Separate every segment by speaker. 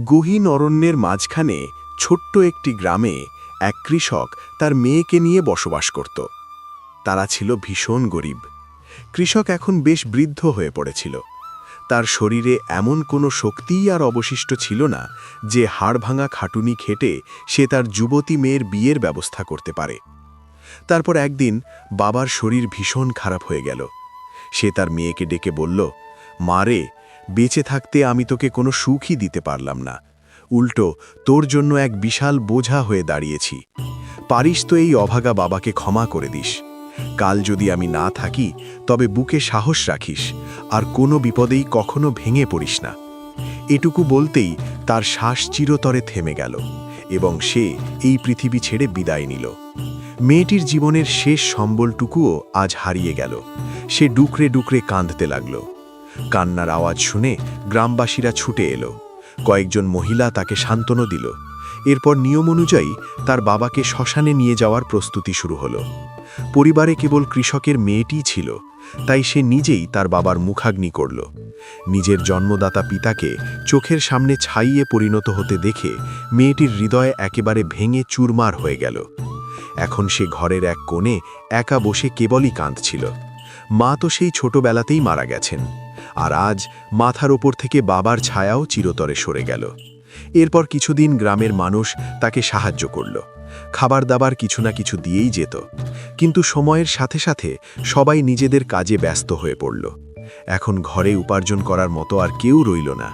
Speaker 1: গহীন অরণ্যের মাঝখানে ছোট্ট একটি গ্রামে এক কৃষক তার মেয়েকে নিয়ে বসবাস করত। তারা ছিল ভীষণ গরিব। কৃষক এখন বেশ বৃদ্ধ হয়ে পড়েছিল। তার শরীরে এমন কোনো শক্তিই আর অবশিষ্ট ছিল না যে হাড়ভাঙা খাটুনি খেটে সে তার যুবতী মেয়ের বিয়ের ব্যবস্থা করতে পারে। তারপর একদিন বাবার শরীর ভীষণ খারাপ হয়ে গেল। সে তার মেয়েকে ডেকে বলল, মা রে, বেঁচে থাকতে আমি তোকে কোনো সুখই দিতে পারলাম না, উল্টো তোর জন্য এক বিশাল বোঝা হয়ে দাঁড়িয়েছি। পারিস তো এই অভাগা বাবাকে ক্ষমা করে দিস। কাল যদি আমি না থাকি তবে বুকে সাহস রাখিস, আর কোনো বিপদেই কখনো ভেঙে পড়িস না। এটুকু বলতেই তার শ্বাস চিরতরে থেমে গেল এবং সে এই পৃথিবী ছেড়ে বিদায় নিল। মেয়েটির জীবনের শেষ সম্বলটুকুও আজ হারিয়ে গেল। সে ডুকরে ডুকরে কাঁদতে লাগল। কান্নার আওয়াজ শুনে গ্রামবাসীরা ছুটে এলো। কয়েকজন মহিলা তাকে সান্ত্বনা দিল। এরপর নিয়ম অনুযায়ী তার বাবাকে শ্মশানে নিয়ে যাওয়ার প্রস্তুতি শুরু হলো। পরিবারে কেবল কৃষকের মেয়েটিই ছিল, তাই সে নিজেই তার বাবার মুখাগ্নি করল। নিজের জন্মদাতা পিতাকে চোখের সামনে ছাইয়ে পরিণত হতে দেখে মেয়েটির হৃদয় একেবারে ভেঙে চুরমার হয়ে গেল। এখন সে ঘরের এক কোণে একা বসে কেবলই কাঁদছিল। মা তো সেই ছোটবেলাতেই মারা গেছেন, আর আজ মাথার ওপর থেকে বাবার ছায়াও চিরতরে সরে গেল। এরপর কিছুদিন গ্রামের মানুষ তাকে সাহায্য করল। খাবার দাবার কিছু না কিছু দিয়েই যেত। কিন্তু সময়ের সাথে সাথে সবাই নিজেদের কাজে ব্যস্ত হয়ে পড়ল। এখন ঘরে উপার্জন করার মতো আর কেউ রইল না,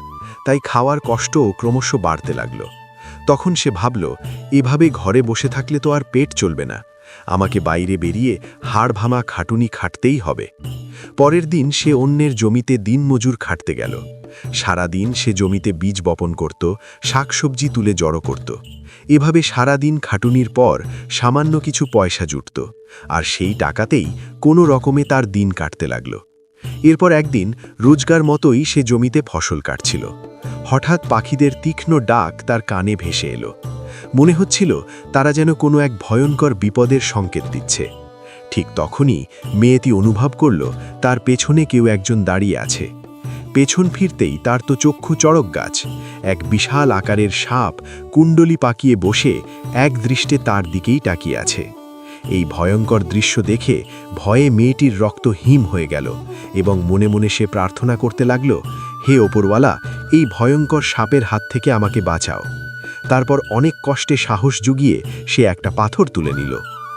Speaker 1: তাই খাওয়ার কষ্টও ক্রমশ বাড়তে লাগল। তখন সে ভাবল, এভাবে ঘরে বসে থাকলে তো আর পেট চলবে না, আমাকে বাইরে বেরিয়ে হাড়ভাঙা খাটুনি খাটতেই হবে। পরের দিন সে অন্যের জমিতে দিনমজুর খাটতে গেল। সারাদিন সে জমিতে বীজ বপন করত, শাকসবজি তুলে জড়ো করত। এভাবে সারাদিন খাটুনির পর সামান্য কিছু পয়সা জুটত, আর সেই টাকাতেই কোনো রকমে তার দিন কাটতে লাগল। এরপর একদিন রোজগার মতোই সে জমিতে ফসল কাটছিল। হঠাৎ পাখিদের তীক্ষ্ণ ডাক তার কানে ভেসে এলো। মনে হচ্ছিল তারা যেন কোনো এক ভয়ঙ্কর বিপদের সংকেত দিচ্ছে। ঠিক তখনই মেয়েটি অনুভব করল তার পেছনে কেউ একজন দাঁড়িয়ে আছে। পেছন ফিরতেই তার তো চক্ষু চড়ক গাছ। এক বিশাল আকারের সাপ কুণ্ডলি পাকিয়ে বসে এক দৃষ্টে তার দিকেই তাকিয়ে আছে। এই ভয়ঙ্কর দৃশ্য দেখে ভয়ে মেয়েটির রক্ত হিম হয়ে গেল এবং মনে মনে সে প্রার্থনা করতে লাগল, হে ওপরওয়ালা, এই ভয়ঙ্কর সাপের হাত থেকে আমাকে বাঁচাও। তারপর অনেক কষ্টে সাহস জুগিয়ে সে একটা পাথর তুলে নিল।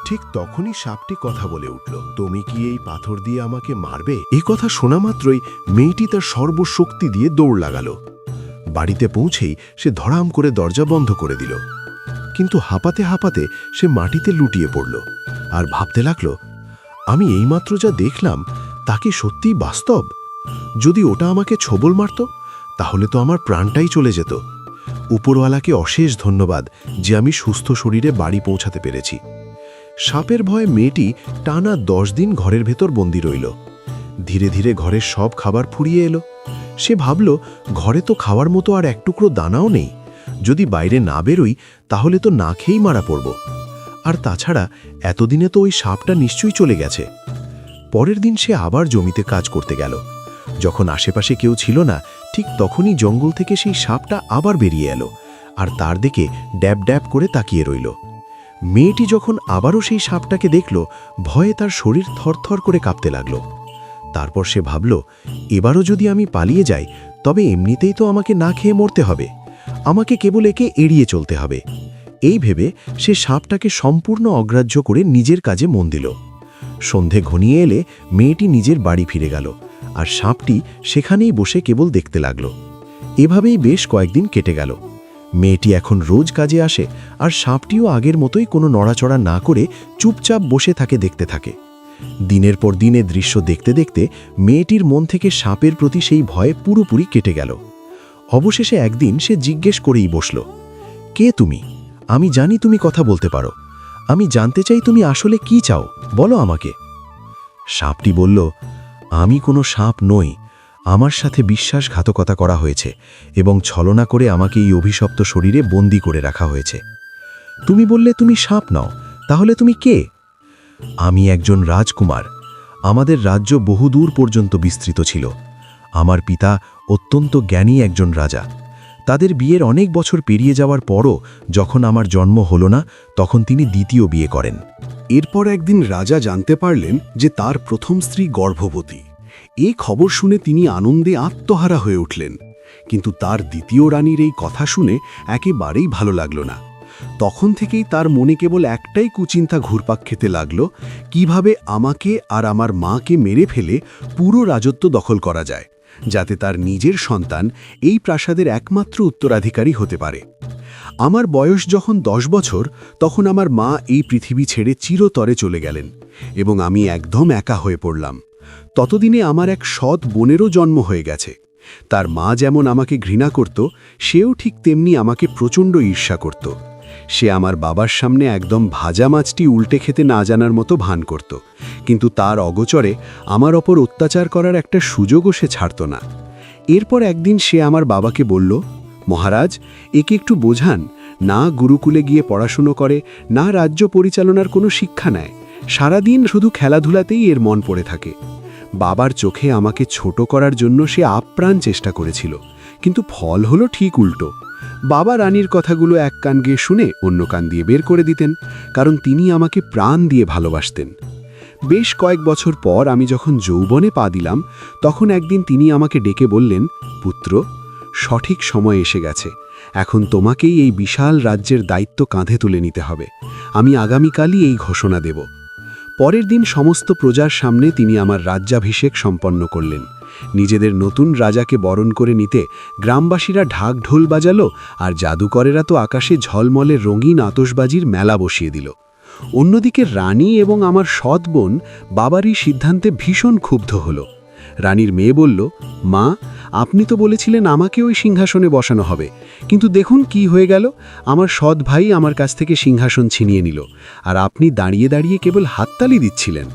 Speaker 2: ঠিক তখনই সাপটি কথা বলে উঠল, তুমি কি এই পাথর দিয়ে আমাকে মারবে? এই কথা শোনা মাত্রই মেয়েটি তার সর্বশক্তি দিয়ে দৌড় লাগাল। বাড়িতে পৌঁছেই সে ধড়াম করে দরজা বন্ধ করে দিল। কিন্তু হাঁপাতে হাঁপাতে সে মাটিতে লুটিয়ে পড়ল আর ভাবতে লাগল, আমি এইমাত্র যা দেখলাম তা কি সত্যিই বাস্তব? যদি ওটা আমাকে ছোবল মারত তাহলে তো আমার প্রাণটাই চলে যেত। উপরওয়ালাকে অশেষ ধন্যবাদ যে আমি সুস্থ শরীরে বাড়ি পৌঁছাতে পেরেছি। সাপের ভয়ে মেয়েটি টানা 10 দিন ঘরের ভেতর বন্দী রইল। ধীরে ধীরে ঘরের সব খাবার ফুরিয়ে এলো। সে ভাবল, ঘরে তো খাওয়ার মতো আর এক টুকরো দানাও নেই। যদি বাইরে না বেরোই তাহলে তো না খেয়েই মারা পড়ব। আর তাছাড়া এতদিনে তো ওই সাপটা নিশ্চয়ই চলে গেছে। পরের দিন সে আবার জমিতে কাজ করতে গেল। যখন আশেপাশে কেউ ছিল না, ঠিক তখনই জঙ্গল থেকে সেই সাপটা আবার বেরিয়ে এলো আর তার দিকে ড্যাব ড্যাব করে তাকিয়ে রইল। মেয়েটি যখন আবারও সেই সাপটাকে দেখল, ভয়ে তার শরীর থরথর করে কাঁপতে লাগল। তারপর সে ভাবল, এবারও যদি আমি পালিয়ে যাই তবে এমনিতেই তো আমাকে না খেয়ে মরতে হবে। আমাকে কেবল একে এড়িয়ে চলতে হবে। এই ভেবে সে সাপটাকে সম্পূর্ণ অগ্রাহ্য করে নিজের কাজে মন দিল। সন্ধে ঘনিয়ে এলে মেয়েটি নিজের বাড়ি ফিরে গেল আর সাপটি সেখানেই বসে কেবল দেখতে লাগল। এভাবেই বেশ কয়েকদিন কেটে গেল। মেয়েটি এখন রোজ কাজে আসে আর সাপটিও আগের মতোই কোনো নড়াচড়া না করে চুপচাপ বসে থাকে দেখতে থাকে। দিনের পর দিনে দৃশ্য দেখতে দেখতে মেয়েটির মন থেকে সাপের প্রতি সেই ভয় পুরোপুরি কেটে গেল। অবশেষে একদিন সে জিজ্ঞেস করেই বসল, কে তুমি? আমি জানি তুমি কথা বলতে পারো। আমি জানতে চাই তুমি আসলে কি চাও, বলো আমাকে। সাপটি বলল, আমি কোনো সাপ নই। আমার সাথে বিশ্বাসঘাতকতা করা হয়েছে এবং ছলনা করে আমাকে এই অভিশপ্ত শরীরে বন্দী করে রাখা হয়েছে। তুমি বললে তুমি সাপ নও, তাহলে তুমি কে? আমি একজন রাজকুমার। আমাদের রাজ্য বহুদূর পর্যন্ত বিস্তৃত ছিল। আমার পিতা অত্যন্ত জ্ঞানী একজন রাজা। তাদের বিয়ের অনেক বছর পেরিয়ে যাওয়ার পরও যখন আমার জন্ম হলো না, তখন তিনি দ্বিতীয় বিয়ে করেন।
Speaker 3: এরপর একদিন রাজা জানতে পারলেন যে তার প্রথম স্ত্রী গর্ভবতী। এই খবর শুনে তিনি আনন্দে আত্মহারা হয়ে উঠলেন। কিন্তু তার দ্বিতীয় রানীর এই কথা শুনে একেবারেই ভালো লাগল না। তখন থেকেই তার মনে কেবল একটাই কুচিন্তা ঘুরপাক খেতে লাগল, কিভাবে আমাকে আর আমার মাকে মেরে ফেলে পুরো রাজত্ব দখল করা যায়, যাতে তার নিজের সন্তান এই প্রাসাদের একমাত্র উত্তরাধিকারী হতে পারে। আমার বয়স যখন 10 বছর, তখন আমার মা এই পৃথিবী ছেড়ে চিরতরে চলে গেলেন এবং আমি একদম একা হয়ে পড়লাম। ততদিনে আমার এক সৎ বোনেরও জন্ম হয়ে গেছে। তার মা যেমন আমাকে ঘৃণা করত, সেও ঠিক তেমনি আমাকে প্রচণ্ড ঈর্ষা করত। সে আমার বাবার সামনে একদম ভাজা মাছটি উল্টে খেতে না জানার মতো ভান করত, কিন্তু তার অগোচরে আমার ওপর অত্যাচার করার একটা সুযোগও সে ছাড়ত না। এরপর একদিন সে আমার বাবাকে বলল, মহারাজ, একে একটু বোঝান, না গুরুকুলে গিয়ে পড়াশুনো করে, না রাজ্য পরিচালনার কোনো শিক্ষা নেয়, সারাদিন শুধু খেলাধুলাতেই এর মন পড়ে থাকে। বাবার চোখে আমাকে ছোট করার জন্য সে আপ্রাণ চেষ্টা করেছিল, কিন্তু ফল হলো ঠিক উল্টো। বাবা রানীর কথাগুলো এক কান গিয়ে শুনে অন্য কান দিয়ে বের করে দিতেন, কারণ তিনি আমাকে প্রাণ দিয়ে ভালোবাসতেন। বেশ কয়েক বছর পর আমি যখন যৌবনে পা দিলাম, তখন একদিন তিনি আমাকে ডেকে বললেন, পুত্র, সঠিক সময় এসে গেছে। এখন তোমাকেই এই বিশাল রাজ্যের দায়িত্ব কাঁধে তুলে নিতে হবে। আমি আগামীকালই এই ঘোষণা দেব। পরের দিন সমস্ত প্রজার সামনে তিনি আমার রাজ্যাভিষেক সম্পন্ন করলেন। নিজেদের নতুন রাজাকে বরণ করে নিতে গ্রামবাসীরা ঢাক ঢোল বাজালো, আর জাদুকরেরা তো আকাশে ঝলমলে রঙিন আতশবাজির মেলা বসিয়ে দিল। অন্যদিকে রানী এবং আমার সৎ বোন বাবারই সিদ্ধান্তে ভীষণ ক্ষুব্ধ হল। রানীর মেয়ে বলল, মা, আপনি তো বলেছিলেন আমাকে ওই সিংহাসনে বসানো হবে, কিন্তু দেখুন কি হয়ে গেল। আমার সৎ ভাই আমার কাছ থেকে সিংহাসন ছিনিয়ে নিল, আর আপনি দাঁড়িয়ে দাঁড়িয়ে কেবল হাততালি দিচ্ছিলেন।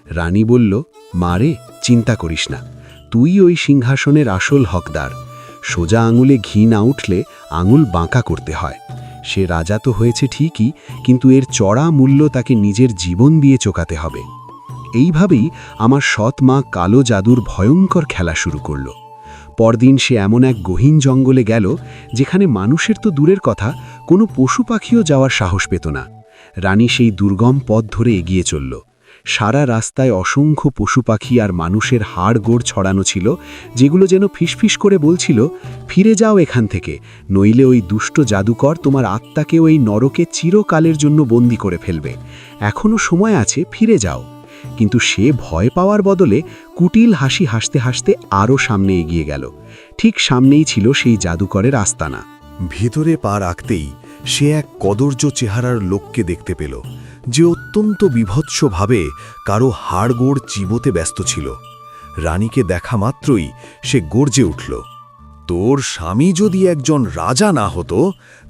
Speaker 3: রানী বলল, মা রে, চিন্তা করিস না, তুই ওই সিংহাসনের আসল হকদার। সোজা আঙুলে ঘি না উঠলে আঙুল বাঁকা করতে হয়। সে রাজা তো হয়েছে ঠিকই, কিন্তু এর চড়া মূল্য তাকে নিজের জীবন দিয়ে চোকাতে হবে। এইভাবেই আমার সৎ মা কালো জাদুর ভয়ঙ্কর খেলা শুরু করল। পরদিন সে এমন এক গহীন জঙ্গলে গেল, যেখানে মানুষের তো দূরের কথা, কোনো পশু পাখিও যাওয়ার সাহস পেত না। রানী সেই দুর্গম পথ ধরে এগিয়ে চলল। সারা রাস্তায় অসংখ্য পশু পাখি আর মানুষের হাড় গোড় ছড়ানো ছিল, যেগুলো যেন ফিসফিস করে বলছিল, ফিরে যাও এখান থেকে, নইলে ওই দুষ্ট জাদুকর তোমার আত্মাকে ওই নরকে চিরকালের জন্য বন্দি করে ফেলবে। এখনও সময় আছে, ফিরে যাও। কিন্তু সে ভয় পাওয়ার বদলে কুটিল হাসি হাসতে হাসতে আরও সামনে এগিয়ে গেল। ঠিক সামনেই ছিল সেই জাদুকরের আস্তানা।
Speaker 1: ভিতরে পা রাখতেই সে এক কদর্য চেহারার লোককে দেখতে পেল, যে অত্যন্ত বিভৎসভাবে কারো হাড়গোড় চিবোতে ব্যস্ত ছিল। রানীকে দেখা মাত্রই সে গর্জে উঠল, তোর স্বামী যদি একজন রাজা না হতো,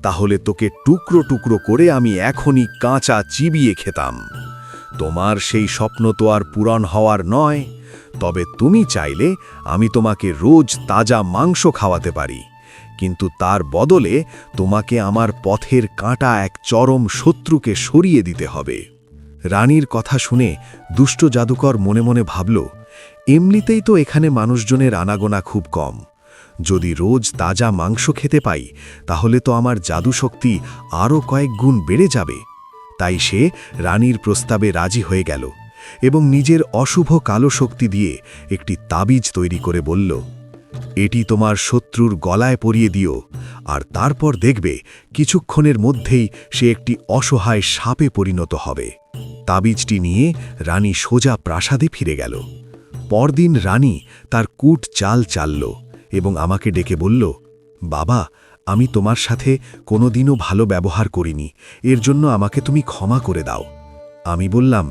Speaker 1: তাহলে তোকে টুকরো টুকরো করে আমি এখনই কাঁচা চিবিয়ে খেতাম। তোমার সেই স্বপ্ন তো আর পূরণ হওয়ার নয়, তবে তুমি চাইলে আমি তোমাকে রোজ তাজা মাংস খাওয়াতে পারি, কিন্তু তার বদলে তোমাকে আমার পথের কাঁটা এক চরম শত্রুকে সরিয়ে দিতে হবে। রানীর কথা শুনে দুষ্ট জাদুকর মনে মনে ভাবল, এমনিতেই তো এখানে মানুষজনের আনাগোনা খুব কম, যদি রোজ তাজা মাংস খেতে পাই, তাহলে তো আমার জাদুশক্তি আরও কয়েক গুণ বেড়ে যাবে। তাই সে রানীর প্রস্তাবে রাজি হয়ে গেল এবং নিজের অশুভ কালো শক্তি দিয়ে একটি তাবিজ তৈরি করে বলল, এটি তোমার শত্রুর গলায় পরিয়ে দিও, আর তারপর দেখবে কিছুক্ষণের মধ্যেই সে একটি অসহায় সাপে পরিণত হবে। তাবিজটি নিয়ে রানী সোজা প্রাসাদে ফিরে গেল। পরদিন রানী তার কূট চাল চালল এবং আমাকে ডেকে বলল, বাবা, আমি তোমার সাথে কোনোদিনও ভালো ব্যবহার করিনি, এর জন্য আমাকে তুমি ক্ষমা করে দাও। আমি বললাম,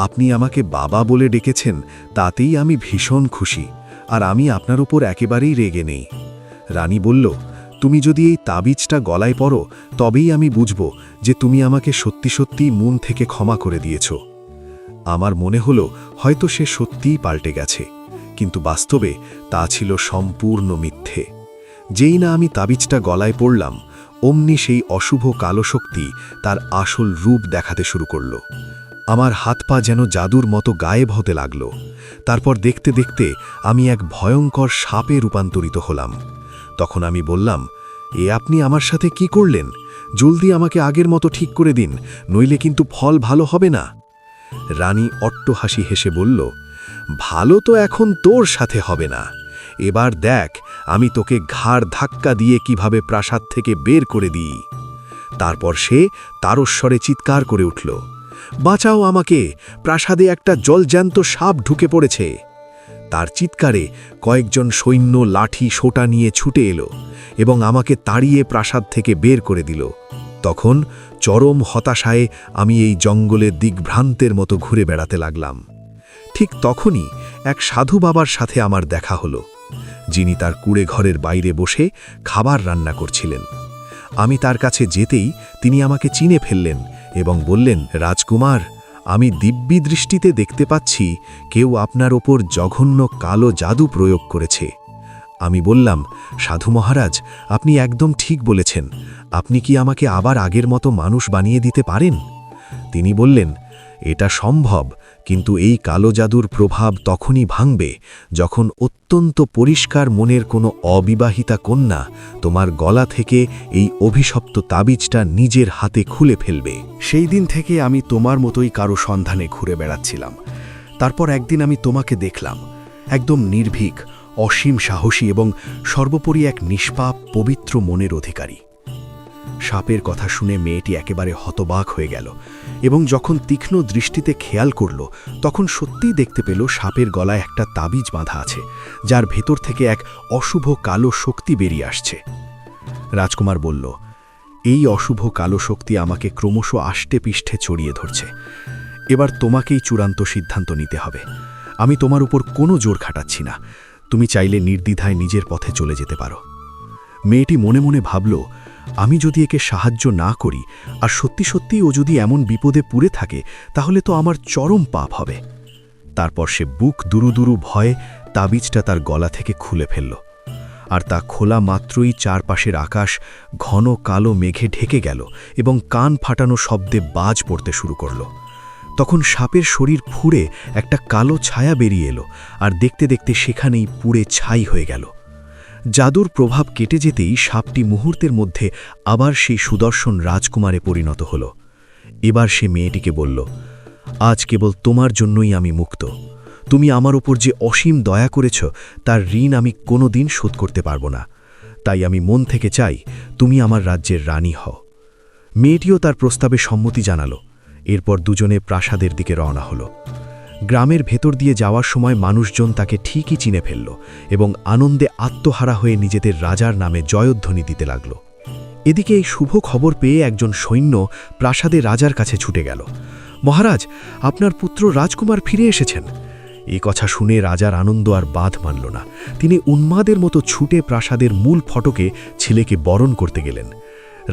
Speaker 1: আপনি আমাকে বাবা বলে ডেকেছেন, তাতেই আমি ভীষণ খুশি, আর আমি আপনার উপর একেবারেই রেগে নেই। রানী বলল, তুমি যদি এই তাবিজটা গলায় পরো, তবেই আমি বুঝব যে তুমি আমাকে সত্যি সত্যি মন থেকে ক্ষমা করে দিয়েছ। আমার মনে হলো হয়তো সে সত্যিই পাল্টে গেছে, কিন্তু বাস্তবে তা ছিল সম্পূর্ণ মিথ্যে। যেই না আমি তাবিজটা গলায় পড়লাম, অমনি সেই অশুভ কালো শক্তি তার আসল রূপ দেখাতে শুরু করল। আমার হাত পা যেন জাদুর মতো গায়েব হতে লাগল। তারপর দেখতে দেখতে আমি এক ভয়ঙ্কর সাপে রূপান্তরিত হলাম। তখন আমি বললাম,
Speaker 2: এ আপনি আমার সাথে কি করলেন? জলদি আমাকে আগের মতো ঠিক করে দিন, নইলে কিন্তু ফল ভালো হবে না। রানী অট্টহাসি হেসে বলল, ভালো তো এখন তোর সাথে হবে না। এবার দেখ আমি তোকে ঘাড় ধাক্কা দিয়ে কিভাবে প্রাসাদ থেকে বের করে দিই। তারপর সে তারস্বরে চিৎকার করে উঠল, বাঁচাও আমাকে, প্রাসাদে একটা জলজ্যান্ত সাপ ঢুকে পড়েছে। তার চিৎকারে কয়েকজন সৈন্য লাঠি সোটা নিয়ে ছুটে এলো এবং আমাকে তাড়িয়ে প্রাসাদ থেকে বের করে দিল। তখন চরম হতাশায় আমি এই জঙ্গলের দিগ্ভ্রান্তের মতো ঘুরে বেড়াতে লাগলাম। ঠিক তখনই এক সাধু বাবার সাথে আমার দেখা হলো, যিনি তার কুঁড়ে ঘরের বাইরে বসে খাবার রান্না করছিলেন। আমি তার কাছে যেতেই তিনি আমাকে চিনে ফেললেন এবং বললেন, রাজকুমার, আমি দিব্যি দৃষ্টিতে দেখতে পাচ্ছি কেউ আপনার ওপর জঘন্য কালো জাদু প্রয়োগ করেছে। আমি বললাম, সাধু মহারাজ, আপনি একদম ঠিক বলেছেন। আপনি কি আমাকে আবার আগের মতো মানুষ বানিয়ে দিতে পারেন? তিনি বললেন, এটা সম্ভব, কিন্তু এই কালো জাদুর প্রভাব তখনই ভাঙবে যখন অত্যন্ত পরিষ্কার মনের কোনো অবিবাহিতা কন্যা তোমার গলা থেকে এই অভিশপ্ত তাবিজটা নিজের হাতে খুলে ফেলবে।
Speaker 3: সেই দিন থেকে আমি তোমার মতোই কারো সন্ধানে ঘুরে বেড়াচ্ছিলাম। তারপর একদিন আমি তোমাকে দেখলাম, একদম নির্ভীক, অসীম সাহসী এবং সর্বোপরি এক নিষ্পাপ পবিত্র মনের অধিকারী। সাপের কথা শুনে মেয়েটি একেবারে হতবাক হয়ে গেল এবং যখন তীক্ষ্ণ দৃষ্টিতে খেয়াল করল, তখন সত্যিই দেখতে পেল সাপের গলায় একটা তাবিজ বাঁধা আছে, যার ভেতর থেকে এক অশুভ কালো শক্তি বেরিয়ে আসছে। রাজকুমার বলল, এই অশুভ কালো শক্তি আমাকে ক্রমশ আষ্টে পিষ্ঠে ছড়িয়ে ধরছে। এবার তোমাকেই চূড়ান্ত সিদ্ধান্ত নিতে হবে। আমি তোমার উপর কোনো জোর খাটাচ্ছি না, তুমি চাইলে নির্দ্বিধায় নিজের পথে চলে যেতে পারো। মেয়েটি মনে মনে ভাবল, আমি যদি একে সাহায্য না করি আর সত্যি সত্যি ও যদি এমন বিপদে পুড়ে থাকে, তাহলে তো আমার চরম পাপ হবে। তারপর সে বুক দুরুদুরু ভয়ে তাবিজটা তার গলা থেকে খুলে ফেলল, আর তা খোলা মাত্রই চারপাশের আকাশ ঘন কালো মেঘে ঢেকে গেল এবং কান ফাটানো শব্দে বাজ পড়তে শুরু করল। তখন সাপের শরীর ফুঁড়ে একটা কালো ছায়া বেরিয়ে এলো, আর দেখতে দেখতে সেখানেই পুড়ে ছাই হয়ে গেল। জাদুর প্রভাব কেটে যেতেই সাপটি মুহূর্তের মধ্যে আবার সেই সুদর্শন রাজকুমারে পরিণত হল। এবার সে মেয়েটিকে বলল, আজ কেবল তোমার জন্যই আমি মুক্ত। তুমি আমার ওপর যে অসীম দয়া করেছ, তার ঋণ আমি কোনো দিন শোধ করতে পারব না। তাই আমি মন থেকে চাই তুমি আমার রাজ্যের রানী হও। মেয়েটিও তার প্রস্তাবে সম্মতি জানালো। এরপর দুজনে প্রাসাদের দিকে রওনা হলো। গ্রামের ভেতর দিয়ে যাওয়ার সময় মানুষজন তাকে ঠিকই চিনে ফেলল এবং আনন্দে আত্মহারা হয়ে নিজেদের রাজার নামে জয়ধ্বনি দিতে লাগল। এদিকে এই শুভ খবর পেয়ে একজন সৈন্য প্রাসাদে রাজার কাছে ছুটে গেল। মহারাজ, আপনার পুত্র রাজকুমার ফিরে এসেছেন। এই কথা শুনে রাজার আনন্দ আর বাঁধ মানল না। তিনি উন্মাদের মতো ছুটে প্রাসাদের মূল ফটকে ছেলেকে বরণ করতে গেলেন।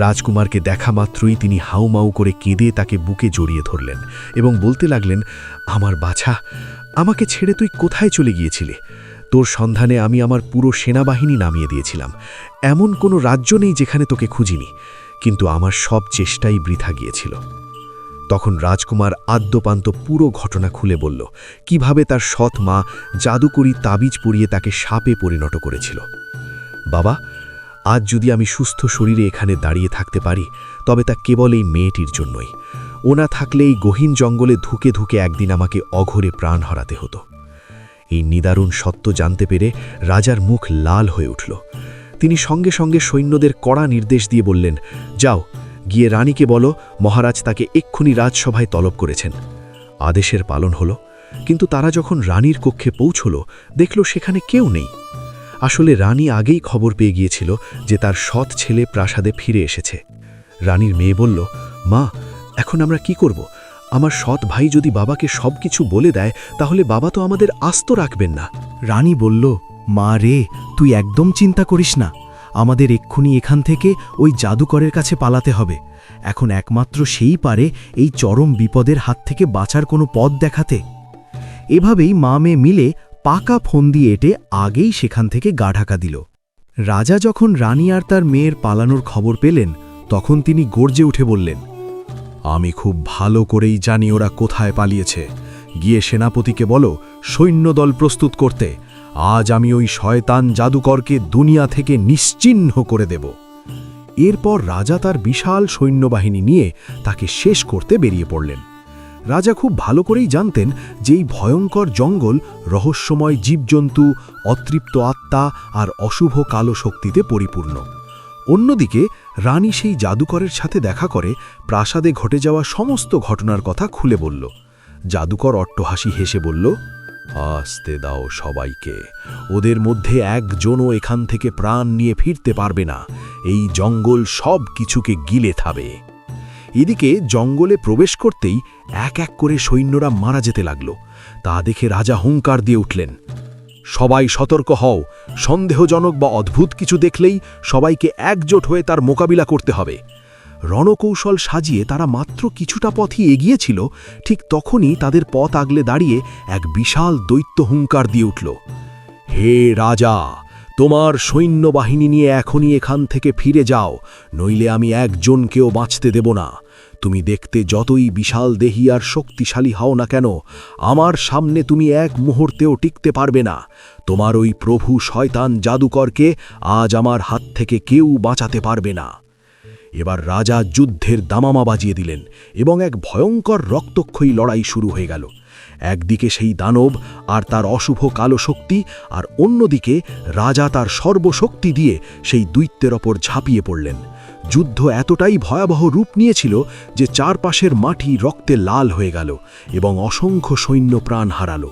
Speaker 3: রাজকুমারকে দেখা মাত্রই তিনি হাউমাউ করে কেঁদে তাকে বুকে জড়িয়ে ধরলেন এবং বলতে লাগলেন, আমার বাছা, আমাকে ছেড়ে তুই কোথায় চলে গিয়েছিলে? তোর সন্ধানে আমি আমার পুরো সেনাবাহিনী নামিয়ে দিয়েছিলাম। এমন কোনো রাজ্য নেই যেখানে তোকে খুঁজিনি, কিন্তু আমার সব চেষ্টাই বৃথা গিয়েছিল। তখন রাজকুমার আদ্যপান্ত পুরো ঘটনা খুলে বলল, কিভাবে তার সৎ মা জাদুকরি তাবিজ পরিয়ে তাকে সাপে পরিণত করেছিল। বাবা, আজ যদি আমি সুস্থ শরীরে এখানে দাঁড়িয়ে থাকতে পারি, তবে তা কেবল এই মেয়েটির জন্যই। ও না থাকলে এই গহীন জঙ্গলে ধুকে ধুকে একদিন আমাকে অঘোরে প্রাণ হারাতে হতো। এই নিদারুণ সত্য জানতে পেরে রাজার মুখ লাল হয়ে উঠল। তিনি সঙ্গে সঙ্গে সৈন্যদের কড়া নির্দেশ দিয়ে বললেন, যাও, গিয়ে রানীকে বলো মহারাজ তাকে এক্ষুনি রাজসভায় তলব করেছেন। আদেশের পালন হল, কিন্তু তারা যখন রানীর কক্ষে পৌঁছল, দেখল সেখানে কেউ নেই। আসলে রানী আগেই খবর পেয়ে গিয়েছিল যে তার সৎ ছেলে প্রাসাদে ফিরে এসেছে। রানীর মেয়ে বলল, মা, এখন আমরা কি করব? আমার সৎ ভাই যদি বাবাকে সবকিছু বলে দেয়, তাহলে বাবা তো আমাদের আস্ত রাখবেন না।
Speaker 4: রানী বলল, মা রে, তুই একদম চিন্তা করিস না। আমাদের এক্ষুনি এখান থেকে ওই জাদুকরের কাছে পালাতে হবে। এখন একমাত্র সেই পারে এই চরম বিপদের হাত থেকে বাঁচার কোনো পথ দেখাতে। এভাবেই মা মেয়ে মিলে পাকা ফন্দি এঁটে আগেই সেখান থেকে গা ঢাকা দিল। রাজা যখন রানী আর তার মেয়ের পালানোর খবর পেলেন, তখন তিনি গর্জে উঠে বললেন,
Speaker 3: আমি খুব ভালো করেই জানি ওরা কোথায় পালিয়েছে। গিয়ে সেনাপতিকে বলো সৈন্যদল প্রস্তুত করতে। আজ আমি ওই শয়তান জাদুকরকে দুনিয়া থেকে নিশ্চিহ্ন করে দেব। এরপর রাজা তার বিশাল সৈন্যবাহিনী নিয়ে তাকে শেষ করতে বেরিয়ে পড়লেন। রাজা খুব ভালো করেই জানতেন যে এই ভয়ঙ্কর জঙ্গল রহস্যময় জীবজন্তু, অতৃপ্ত আত্মা আর অশুভ কালো শক্তিতে পরিপূর্ণ। অন্যদিকে রানী সেই জাদুকরের সাথে দেখা করে প্রাসাদে ঘটে যাওয়া সমস্ত ঘটনার কথা খুলে বলল। জাদুকর অট্টহাসি হেসে বলল, আসতে দাও সবাইকে, ওদের মধ্যে একজনও এখান থেকে প্রাণ নিয়ে ফিরতে পারবে না, এই জঙ্গল সব কিছুকে গিলে খাবে। এদিকে জঙ্গলে প্রবেশ করতেই এক এক করে সৈন্যরা মারা যেতে লাগল। তা দেখে রাজা হুঙ্কার দিয়ে উঠলেন, সবাই সতর্ক হও, সন্দেহজনক বা অদ্ভুত কিছু দেখলেই সবাইকে একজোট হয়ে তার মোকাবিলা করতে হবে। রণকৌশল সাজিয়ে তারা মাত্র কিছুটা পথই এগিয়েছিল, ঠিক তখনই তাদের পথ আগলে দাঁড়িয়ে এক বিশাল দৈত্য হুঙ্কার দিয়ে উঠল, হে রাজা, তোমার সৈন্যবাহিনী নিয়ে এখনই এখান থেকে ফিরে যাও, নইলে আমি একজনকেও বাঁচতে দেব না। তুমি দেখতে যতই বিশাল দেহী আর শক্তিশালী হও না কেন, আমার সামনে তুমি এক মুহূর্তেও টিকতে পারবে না। তোমার ওই প্রভু শয়তান জাদুকরকে আজ আমার হাত থেকে কেউ বাঁচাতে পারবে না। এবার রাজা যুদ্ধের দামামা বাজিয়ে দিলেন এবং এক ভয়ঙ্কর রক্তক্ষয়ী লড়াই শুরু হয়ে গেল। একদিকে সেই দানব আর তার অশুভ কালো শক্তি, আর অন্যদিকে রাজা তার সর্বশক্তি দিয়ে সেই দৈত্যের ওপর ঝাঁপিয়ে পড়লেন। যুদ্ধ এতটাই ভয়াবহ রূপ নিয়েছিল যে চারপাশের মাটি রক্তে লাল হয়ে গেল এবং অসংখ্য সৈন্য প্রাণ হারালো।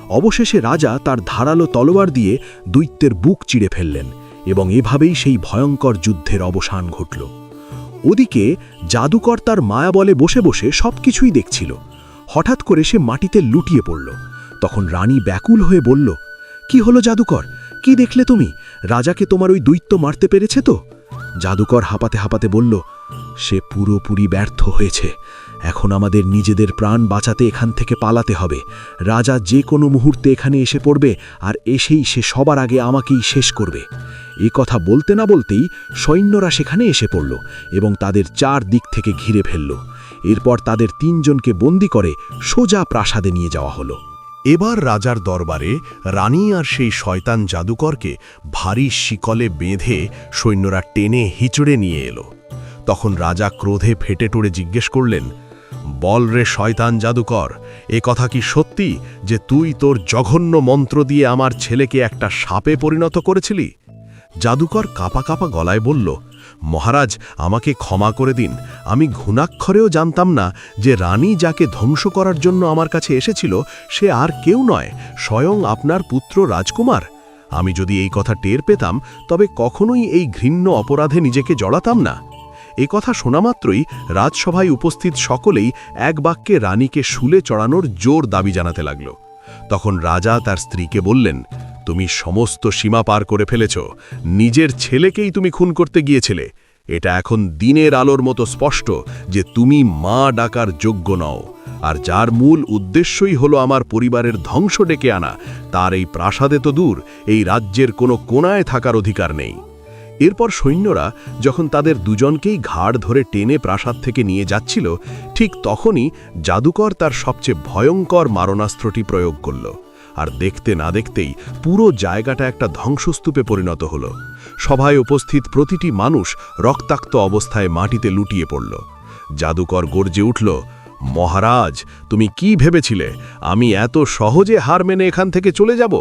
Speaker 3: অবশেষে রাজা তার ধারালো তলোয়ার দিয়ে দৈত্যের বুক চিড়ে ফেললেন এবং এভাবেই সেই ভয়ঙ্কর যুদ্ধের অবসান ঘটল। ওদিকে জাদুকর তার মায়াবলে বসে বসে সবকিছুই দেখছিল। হঠাৎ করে সে মাটিতে লুটিয়ে পড়ল। তখন রানী ব্যাকুল হয়ে বলল, কি হলো জাদুকর, কি দেখলে তুমি? রাজাকে তোমার ওই দৈত্য মারতে পেরেছে তো? জাদুকর হাঁপাতে হাঁপাতে বলল, সে পুরোপুরি ব্যর্থ হয়েছে। এখন আমাদের নিজেদের প্রাণ বাঁচাতে এখান থেকে পালাতে হবে। রাজা যে কোনো মুহূর্তে এখানে এসে পড়বে, আর এসেই সে সবার আগে আমাকেই শেষ করবে। এই কথা বলতে না বলতেই সৈন্যরা সেখানে এসে পড়ল এবং তাদের চার দিক থেকে ঘিরে ফেলল। এরপর তাদের তিনজনকে বন্দী করে সোজা প্রাসাদে নিয়ে যাওয়া হলো।
Speaker 2: এবার রাজার দরবারে রানী আর সেই শয়তান জাদুকরকে ভারী শিকলে বেঁধে সৈন্যরা টেনে হিচড়ে নিয়ে এলো। তখন রাজা ক্রোধে ফেটে টুড়ে জিজ্ঞেস করলেন, বল রে শয়তান জাদুকর, এ কথা কি সত্যি যে তুই তোর জঘন্য মন্ত্র দিয়ে আমার ছেলেকে একটা সাপে পরিণত করেছিলি? জাদুকর কাঁপা কাঁপা গলায় বলল, মহারাজ, আমাকে ক্ষমা করে দিন। আমি ঘুণাক্ষরেও জানতাম না যে রানী যাকে ধ্বংস করার জন্য আমার কাছে এসেছিল সে আর কেউ নয়, স্বয়ং আপনার পুত্র রাজকুমার। আমি যদি এই কথা টের পেতাম তবে কখনোই এই ঘৃণ্য অপরাধে নিজেকে জড়াতাম না। এ কথা শোনামাত্রই রাজসভায় উপস্থিত সকলেই এক বাক্যে রানীকে শুলে চড়ানোর জোর দাবি জানাতে লাগল। তখন রাজা তার স্ত্রীকে বললেন, তুমি সমস্ত সীমা পার করে ফেলেছ। নিজের ছেলেকেই তুমি খুন করতে গিয়েছিলে। এটা এখন দিনের আলোর মতো স্পষ্ট যে তুমি মা ডাকার যোগ্য নও, আর যার মূল উদ্দেশ্যই হলো আমার পরিবারের ধ্বংস ডেকে আনা, তার এই প্রাসাদে তো দূর, এই রাজ্যের কোনো কোণায় থাকার অধিকার নেই। এরপর সৈন্যরা যখন তাদের দুজনকেই ঘাড় ধরে টেনে প্রাসাদ থেকে নিয়ে যাচ্ছিল, ঠিক তখনই জাদুকর তার সবচেয়ে ভয়ঙ্কর মারণাস্ত্রটি প্রয়োগ করল। আর দেখতে না দেখতেই পুরো জায়গাটা একটা ধ্বংসস্তূপে পরিণত হল। সভায় উপস্থিত প্রতিটি মানুষ রক্তাক্ত অবস্থায় মাটিতে লুটিয়ে পড়ল। জাদুকর গর্জে উঠল, মহারাজ, তুমি কি ভেবেছিলে আমি এত সহজে হার মেনে এখান থেকে চলে যাব?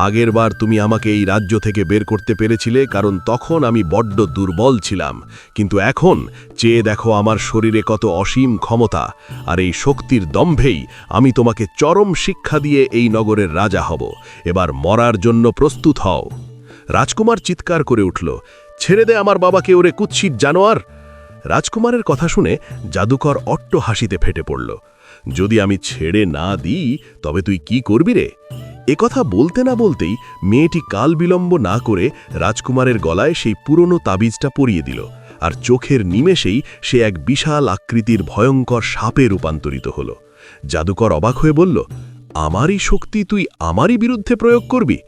Speaker 2: আগেরবার তুমি আমাকে এই রাজ্য থেকে বের করতে পেরেছিলে কারণ তখন আমি বড্ড দুর্বল ছিলাম, কিন্তু এখন চেয়ে দেখো আমার শরীরে কত অসীম ক্ষমতা, আর এই শক্তির দম্ভেই আমি তোমাকে চরম শিক্ষা দিয়ে এই নগরের রাজা হব। এবার মরার জন্য প্রস্তুত হও। রাজকুমার চিৎকার করে উঠল, ছেড়ে দে আমার বাবাকে, ওরে কুৎসিত জানোয়ার! রাজকুমারের কথা শুনে জাদুকর অট্টহাসিতে ফেটে পড়ল। যদি আমি ছেড়ে না দিই তবে তুই কি করবি রে? একথা বলতে না বলতেই মেয়েটি কাল বিলম্ব না করে রাজকুমারের গলায় সেই পুরনো তাবিজটা পরিয়ে দিল, আর চোখের নিমেষেই সে এক বিশাল আকৃতির ভয়ঙ্কর সাপে রূপান্তরিত হল। জাদুকর অবাক হয়ে বলল, আমারই শক্তি তুই আমারই বিরুদ্ধে প্রয়োগ করবি?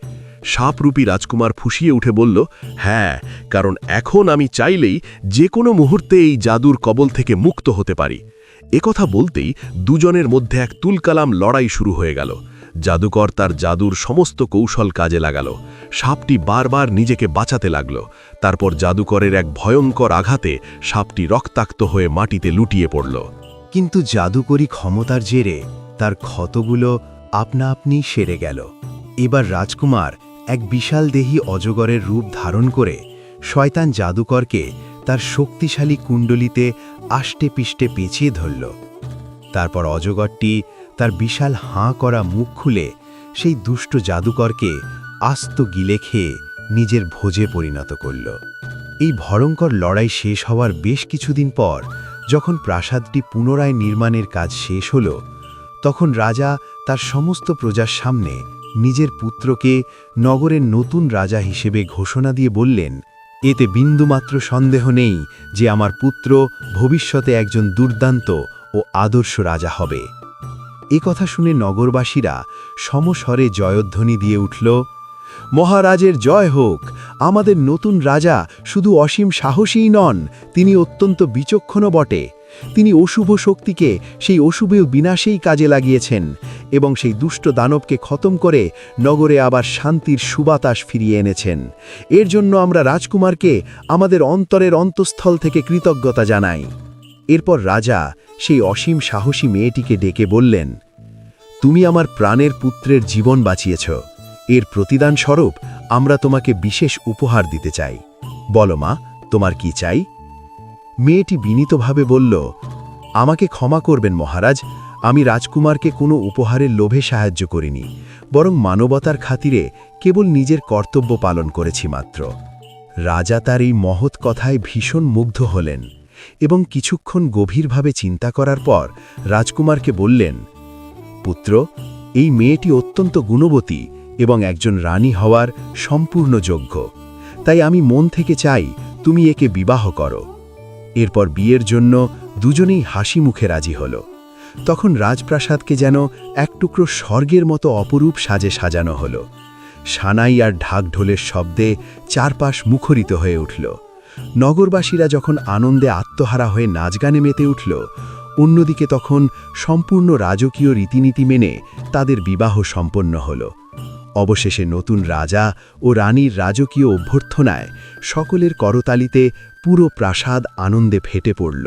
Speaker 2: সাপরূপী রাজকুমার ফুঁসিয়ে উঠে বলল, হ্যাঁ, কারণ এখন আমি চাইলেই যে কোনো মুহূর্তে এই জাদুর কবল থেকে মুক্ত হতে পারি। একথা বলতেই দুজনের মধ্যে এক তুলকালাম লড়াই শুরু হয়ে গেল। জাদুকর তার জাদুর সমস্ত কৌশল কাজে লাগালো। সাপটি বারবার নিজেকে বাঁচাতে লাগল। তারপর জাদুকরের এক ভয়ঙ্কর আঘাতে সাপটি রক্তাক্ত হয়ে মাটিতে লুটিয়ে পড়ল।
Speaker 3: কিন্তু জাদুকরী ক্ষমতার জেরে তার ক্ষতগুলো আপনা আপনি সেরে গেল। এবার রাজকুমার এক বিশাল দেহী অজগরের রূপ ধারণ করে শয়তান জাদুকরকে তার শক্তিশালী কুণ্ডলিতে আষ্টে পিষ্টে পেঁচিয়ে ধরল। তারপর অজগরটি তার বিশাল হাঁ করা মুখ খুলে সেই দুষ্ট জাদুকরকে আস্ত গিলে খেয়ে নিজের ভোজে পরিণত করল। এই ভয়ঙ্কর লড়াই শেষ হওয়ার বেশ কিছুদিন পর যখন প্রাসাদটি পুনরায় নির্মাণের কাজ শেষ হল, তখন রাজা তার সমস্ত প্রজার সামনে নিজের পুত্রকে নগরের নতুন রাজা হিসেবে ঘোষণা দিয়ে বললেন, এতে বিন্দুমাত্র সন্দেহ নেই যে আমার পুত্র ভবিষ্যতে একজন দুর্দান্ত ও আদর্শ রাজা হবে। এ কথা শুনে নগরবাসীরা সমস্বরে জয়ধ্বনি দিয়ে উঠল, মহারাজের জয় হোক! আমাদের নতুন রাজা শুধু অসীম সাহসীই নন, তিনি অত্যন্ত বিচক্ষণও বটে। তিনি অশুভ শক্তিকে সেই অশুভ বিনাশেই কাজে লাগিয়েছেন এবং সেই দুষ্ট দানবকে খতম করে নগরে আবার শান্তির সুবাতাস ফিরিয়ে এনেছেন। এর জন্য আমরা রাজকুমারকে আমাদের অন্তরের অন্তঃস্থল থেকে কৃতজ্ঞতা জানাই। এরপর রাজা সেই অসীম সাহসী মেয়েটিকে ডেকে বললেন, তুমি আমার প্রাণের পুত্রের জীবন বাঁচিয়েছ। এর প্রতিদান স্বরূপ আমরা তোমাকে বিশেষ উপহার দিতে চাই। বলো মা, তোমার কি চাই? মেয়েটি বিনীতভাবে বলল, আমাকে ক্ষমা করবেন মহারাজ, আমি রাজকুমারকে কোনো উপহারের লোভে সাহায্য করিনি, বরং মানবতার খাতিরে কেবল নিজের কর্তব্য পালন করেছি মাত্র। রাজা তার এই মহৎ কথায় ভীষণ মুগ্ধ হলেন এবং কিছুক্ষণ গভীরভাবে চিন্তা করার পর রাজকুমারকে বললেন, পুত্র, এই মেয়েটি অত্যন্ত গুণবতী এবং একজন রানী হওয়ার সম্পূর্ণ যোগ্য। তাই আমি মন থেকে চাই তুমি একে বিবাহ করো। এরপর বিয়ের জন্য দুজনেই হাসি মুখে রাজি হল। তখন রাজপ্রাসাদকে যেন এক টুকরো স্বর্গের মতো অপরূপ সাজে সাজানো হল। সানাই আর ঢাকঢোলের শব্দে চারপাশ মুখরিত হয়ে উঠল। নগরবাসীরা যখন আনন্দে আত্মহারা হয়ে নাচগানে মেতে উঠল, অন্যদিকে তখন সম্পূর্ণ রাজকীয় রীতিনীতি মেনে তাদের বিবাহ সম্পন্ন হল। অবশেষে নতুন রাজা ও রানীর রাজকীয় অভ্যর্থনায় সকলের করতালিতে পুরো প্রাসাদ আনন্দে ফেটে পড়ল।